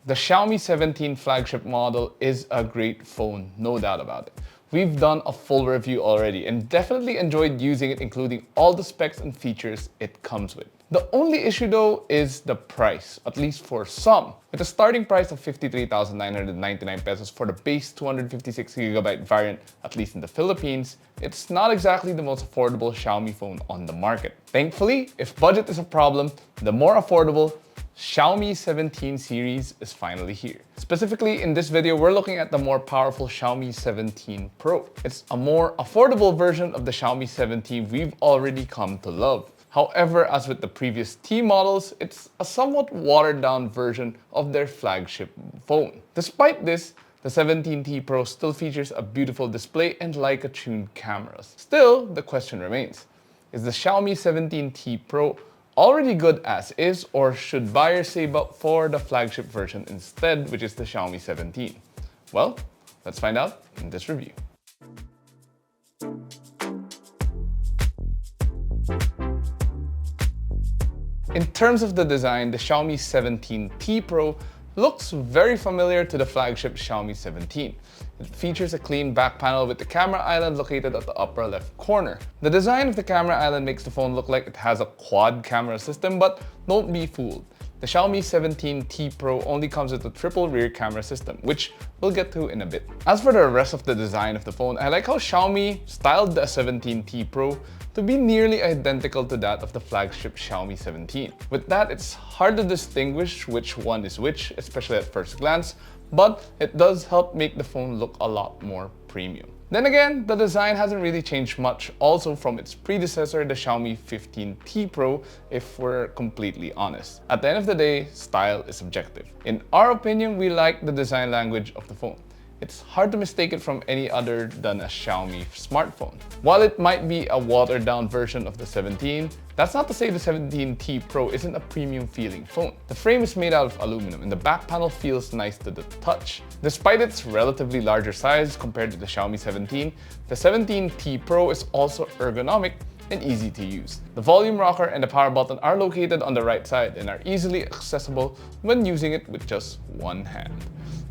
The Xiaomi 17 flagship model is a great phone, no doubt about it. We've done a full review already and definitely enjoyed using it, including all the specs and features it comes with. The only issue though is the price, at least for some. With a starting price of 53,999 pesos for the base 256GB variant, at least in the Philippines, it's not exactly the most affordable Xiaomi phone on the market. Thankfully, if budget is a problem, the more affordable Xiaomi 17 series is finally here. Specifically, in this video, we're looking at the more powerful Xiaomi 17 Pro. It's a more affordable version of the Xiaomi 17 we've already come to love. However, as with the previous T models, it's a somewhat watered down version of their flagship phone. Despite this, the 17T Pro still features a beautiful display and Leica-tuned cameras. Still, the question remains, is the Xiaomi 17T Pro already good as is, or should buyers save up for the flagship version instead, which is the Xiaomi 17? Well, let's find out in this review. In terms of the design, the Xiaomi 17T Pro looks very familiar to the flagship Xiaomi 17. It features a clean back panel with the camera island located at the upper left corner. The design of the camera island makes the phone look like it has a quad camera system, but don't be fooled. The Xiaomi 17T Pro only comes with a triple rear camera system, which we'll get to in a bit. As for the rest of the design of the phone, I like how Xiaomi styled the 17T Pro to be nearly identical to that of the flagship Xiaomi 17. With that, it's hard to distinguish which one is which, especially at first glance, but it does help make the phone look a lot more premium. Then again, the design hasn't really changed much also from its predecessor, the Xiaomi 15T Pro, if we're completely honest. At the end of the day, style is subjective. In our opinion, we like the design language of the phone. It's hard to mistake it from any other than a Xiaomi smartphone. While it might be a watered down version of the 17, that's not to say the 17T Pro isn't a premium feeling phone. The frame is made out of aluminum and the back panel feels nice to the touch. Despite its relatively larger size compared to the Xiaomi 17, the 17T Pro is also ergonomic and easy to use. The volume rocker and the power button are located on the right side and are easily accessible when using it with just one hand.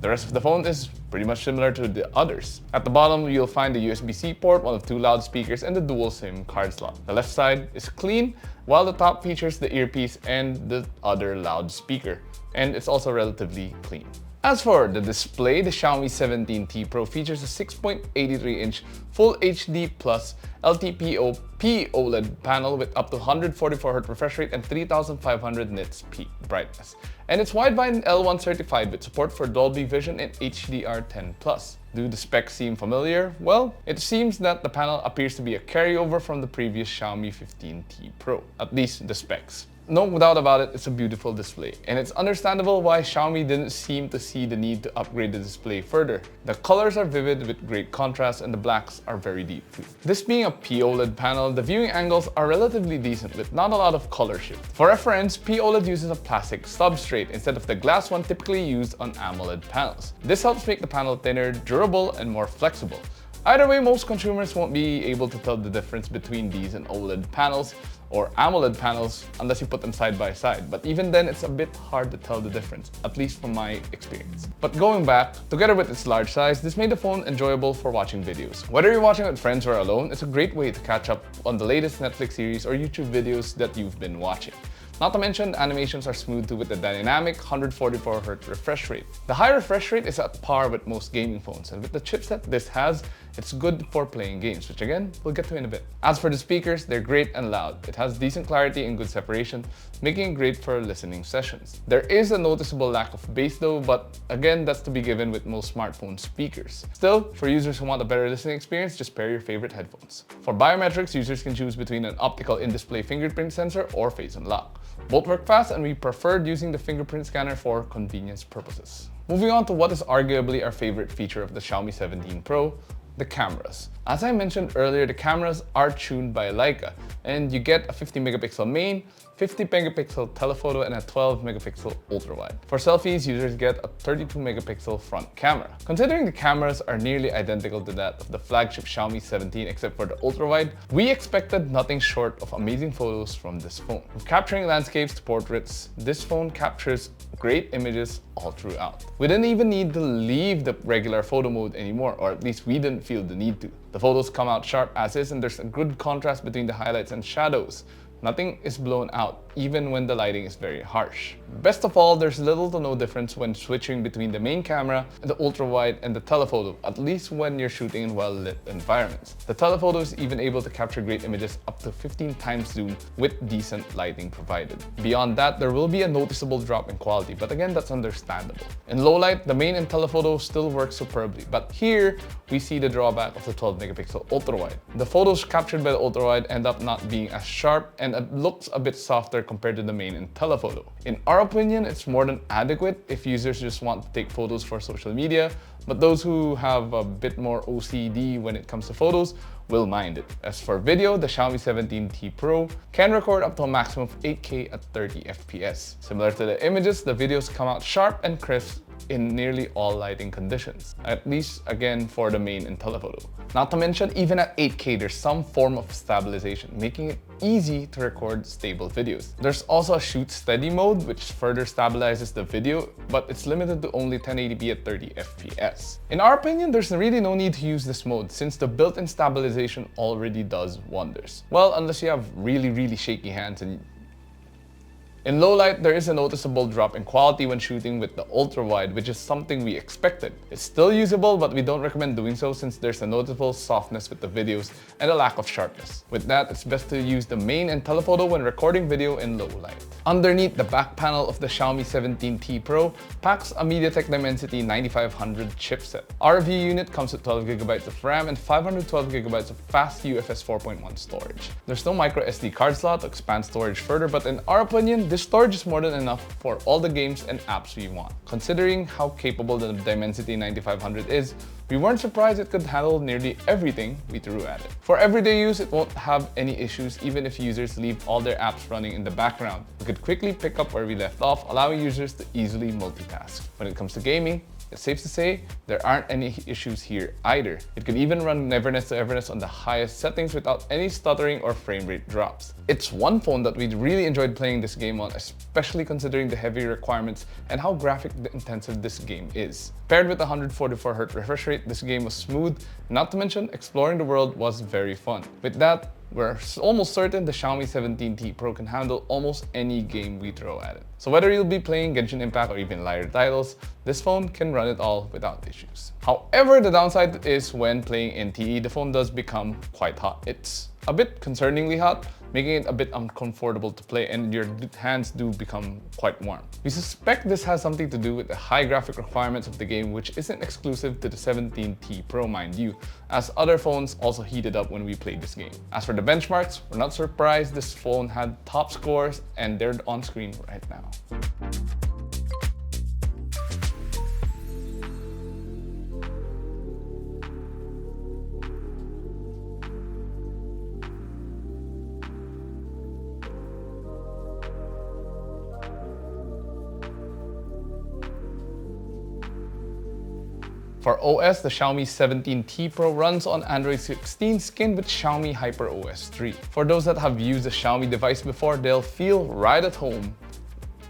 The rest of the phone is pretty much similar to the others. At the bottom, you'll find the USB-C port, one of two loudspeakers, and the dual SIM card slot. The left side is clean, while the top features the earpiece and the other loudspeaker, and it's also relatively clean. As for the display, the Xiaomi 17T Pro features a 6.83-inch Full HD Plus LTPO-P OLED panel with up to 144Hz refresh rate and 3500 nits peak brightness. And it's wideband L1 certified with support for Dolby Vision and HDR10+. Do the specs seem familiar? Well, it seems that the panel appears to be a carryover from the previous Xiaomi 15T Pro, at least the specs. No doubt about it, it's a beautiful display, and it's understandable why Xiaomi didn't seem to see the need to upgrade the display further. The colors are vivid with great contrast and the blacks are very deep too. This being a POLED panel, the viewing angles are relatively decent with not a lot of color shift. For reference, POLED uses a plastic substrate instead of the glass one typically used on AMOLED panels. This helps make the panel thinner, durable, and more flexible. Either way, most consumers won't be able to tell the difference between these and OLED panels or AMOLED panels unless you put them side by side. But even then, it's a bit hard to tell the difference, at least from my experience. But going back, together with its large size, this made the phone enjoyable for watching videos. Whether you're watching with friends or alone, it's a great way to catch up on the latest Netflix series or YouTube videos that you've been watching. Not to mention, animations are smooth too with the dynamic 144Hz refresh rate. The high refresh rate is at par with most gaming phones, and with the chipset this has, it's good for playing games, which again, we'll get to in a bit. As for the speakers, they're great and loud. It has decent clarity and good separation, making it great for listening sessions. There is a noticeable lack of bass though, but again, that's to be given with most smartphone speakers. Still, for users who want a better listening experience, just pair your favorite headphones. For biometrics, users can choose between an optical in-display fingerprint sensor or face unlock. Both work fast, and we preferred using the fingerprint scanner for convenience purposes. Moving on to what is arguably our favorite feature of the Xiaomi 17 Pro, the cameras. As I mentioned earlier, the cameras are tuned by Leica, and you get a 50 megapixel main, 50 megapixel telephoto, and a 12 megapixel ultrawide. For selfies, users get a 32 megapixel front camera. Considering the cameras are nearly identical to that of the flagship Xiaomi 17 except for the ultrawide, we expected nothing short of amazing photos from this phone. From capturing landscapes to portraits, this phone captures great images all throughout. We didn't even need to leave the regular photo mode anymore, or at least we didn't feel the need to. The photos come out sharp as is, and there's a good contrast between the highlights and shadows. Nothing is blown out, even when the lighting is very harsh. Best of all, there's little to no difference when switching between the main camera, the ultrawide, and the telephoto, at least when you're shooting in well-lit environments. The telephoto is even able to capture great images up to 15 times zoom with decent lighting provided. Beyond that, there will be a noticeable drop in quality, but again, that's understandable. In low light, the main and telephoto still work superbly, but here we see the drawback of the 12 megapixel ultrawide. The photos captured by the ultrawide end up not being as sharp, and it looks a bit softer compared to the main and telephoto. In our opinion, it's more than adequate if users just want to take photos for social media, but those who have a bit more OCD when it comes to photos will mind it. As for video, the Xiaomi 17T Pro can record up to a maximum of 8K at 30 FPS. Similar to the images, the videos come out sharp and crisp in nearly all lighting conditions, at least again for the main and telephoto. Not to mention, even at 8K, there's some form of stabilization, making it easy to record stable videos. There's also a shoot steady mode, which further stabilizes the video, but it's limited to only 1080p at 30 FPS. In our opinion, there's really no need to use this mode since the built-in stabilization already does wonders. Well, unless you have really shaky hands and in low light, there is a noticeable drop in quality when shooting with the ultra-wide, which is something we expected. It's still usable, but we don't recommend doing so since there's a noticeable softness with the videos and a lack of sharpness. With that, it's best to use the main and telephoto when recording video in low light. Underneath, the back panel of the Xiaomi 17T Pro packs a MediaTek Dimensity 9500 chipset. Our review unit comes with 12GB of RAM and 512GB of fast UFS 4.1 storage. There's no micro SD card slot to expand storage further, but in our opinion, this storage is more than enough for all the games and apps we want. Considering how capable the Dimensity 9500 is, we weren't surprised it could handle nearly everything we threw at it. For everyday use, it won't have any issues even if users leave all their apps running in the background. We could quickly pick up where we left off, allowing users to easily multitask. When it comes to gaming, it's safe to say there aren't any issues here either. It could even run Neverness to Everness on the highest settings without any stuttering or frame rate drops. It's one phone that we really enjoyed playing this game on, especially considering the heavy requirements and how graphic intensive this game is. Paired with a 144Hz refresh rate, this game was smooth, not to mention exploring the world was very fun. With that, we're almost certain the Xiaomi 17T Pro can handle almost any game we throw at it. So whether you'll be playing Genshin Impact or even lighter titles, this phone can run it all without issues. However, the downside is when playing NTE, the phone does become quite hot. It's a bit concerningly hot, making it a bit uncomfortable to play, and your hands do become quite warm. We suspect this has something to do with the high graphic requirements of the game, which isn't exclusive to the 17T Pro, mind you, as other phones also heated up when we played this game. As for the benchmarks, we're not surprised this phone had top scores, and they're on screen right now. For OS, the Xiaomi 17T Pro runs on Android 16 skinned with Xiaomi HyperOS 3. For those that have used a Xiaomi device before, they'll feel right at home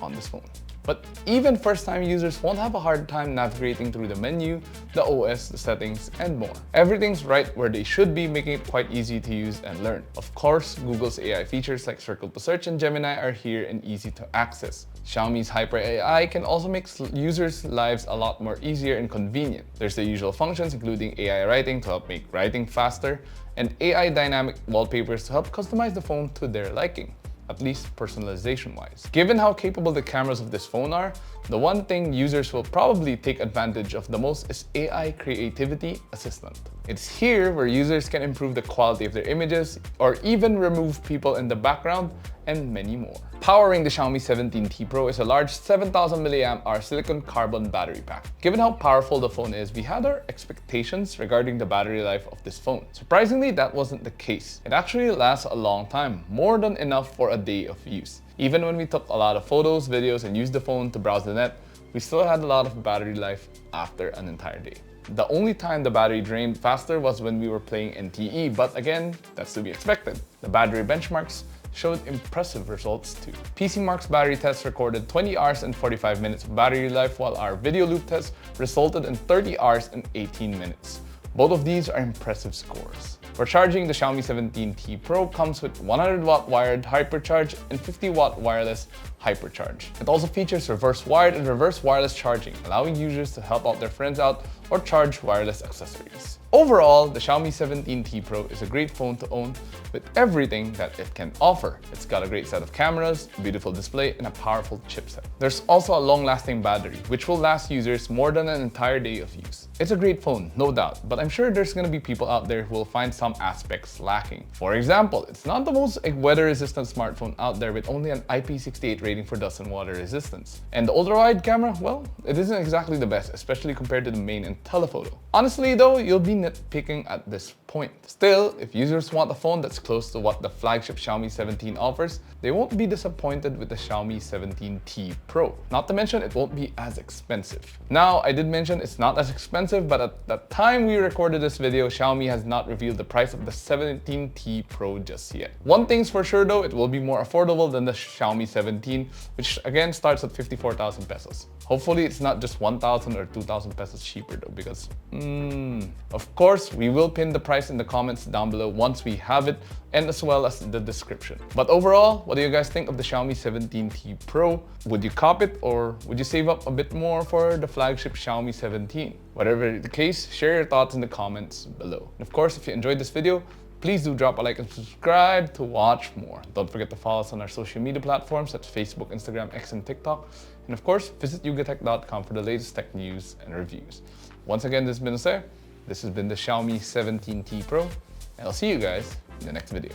on this phone. But even first-time users won't have a hard time navigating through the menu, the OS, the settings, and more. Everything's right where they should be, making it quite easy to use and learn. Of course, Google's AI features like Circle to Search and Gemini are here and easy to access. Xiaomi's Hyper AI can also make users' lives a lot more easier and convenient. There's the usual functions including AI writing to help make writing faster, and AI dynamic wallpapers to help customize the phone to their liking, at least personalization-wise. Given how capable the cameras of this phone are, the one thing users will probably take advantage of the most is AI Creativity Assistant. It's here where users can improve the quality of their images or even remove people in the background and many more. Powering the Xiaomi 17T Pro is a large 7000 mAh silicon carbon battery pack. Given how powerful the phone is, we had our expectations regarding the battery life of this phone. Surprisingly, that wasn't the case. It actually lasts a long time, more than enough for a day of use. Even when we took a lot of photos, videos, and used the phone to browse the net, we still had a lot of battery life after an entire day. The only time the battery drained faster was when we were playing NTE, but again, that's to be expected. The battery benchmarks showed impressive results too. PCMark's battery test recorded 20 hours and 45 minutes of battery life, while our video loop test resulted in 30 hours and 18 minutes. Both of these are impressive scores. For charging, the Xiaomi 17T Pro comes with 100-watt wired hypercharge and 50-watt wireless hypercharge. It also features reverse wired and reverse wireless charging, allowing users to help out their friends out or charge wireless accessories. Overall, the Xiaomi 17T Pro is a great phone to own with everything that it can offer. It's got a great set of cameras, a beautiful display, and a powerful chipset. There's also a long-lasting battery, which will last users more than an entire day of use. It's a great phone, no doubt, but I'm sure there's gonna be people out there who will find some aspects lacking. For example, it's not the most weather-resistant smartphone out there with only an IP68 rating for dust and water resistance. And the ultra-wide camera, well, it isn't exactly the best, especially compared to the main and telephoto. Honestly though, you'll be nitpicking at this point. Still, if users want a phone that's close to what the flagship Xiaomi 17 offers, they won't be disappointed with the Xiaomi 17T Pro. Not to mention, it won't be as expensive. Now, I did mention it's not as expensive, but at the time we recorded this video, Xiaomi has not revealed the price of the 17T Pro just yet. One thing's for sure though, it will be more affordable than the Xiaomi 17, which again starts at 54,000 pesos. Hopefully it's not just 1,000 or 2,000 pesos cheaper though, because of course, we will pin the price in the comments down below once we have it, and as well as the description. But overall, what do you guys think of the Xiaomi 17T Pro? Would you cop it, or would you save up a bit more for the flagship Xiaomi 17? Whatever the case, share your thoughts in the comments below. And of course, if you enjoyed this video, please do drop a like and subscribe to watch more. Don't forget to follow us on our social media platforms such as Facebook, Instagram, X, and TikTok. And of course, visit yugatech.com for the latest tech news and reviews. Once again, this has been Jose. This has been the Xiaomi 17T Pro, and I'll see you guys in the next video.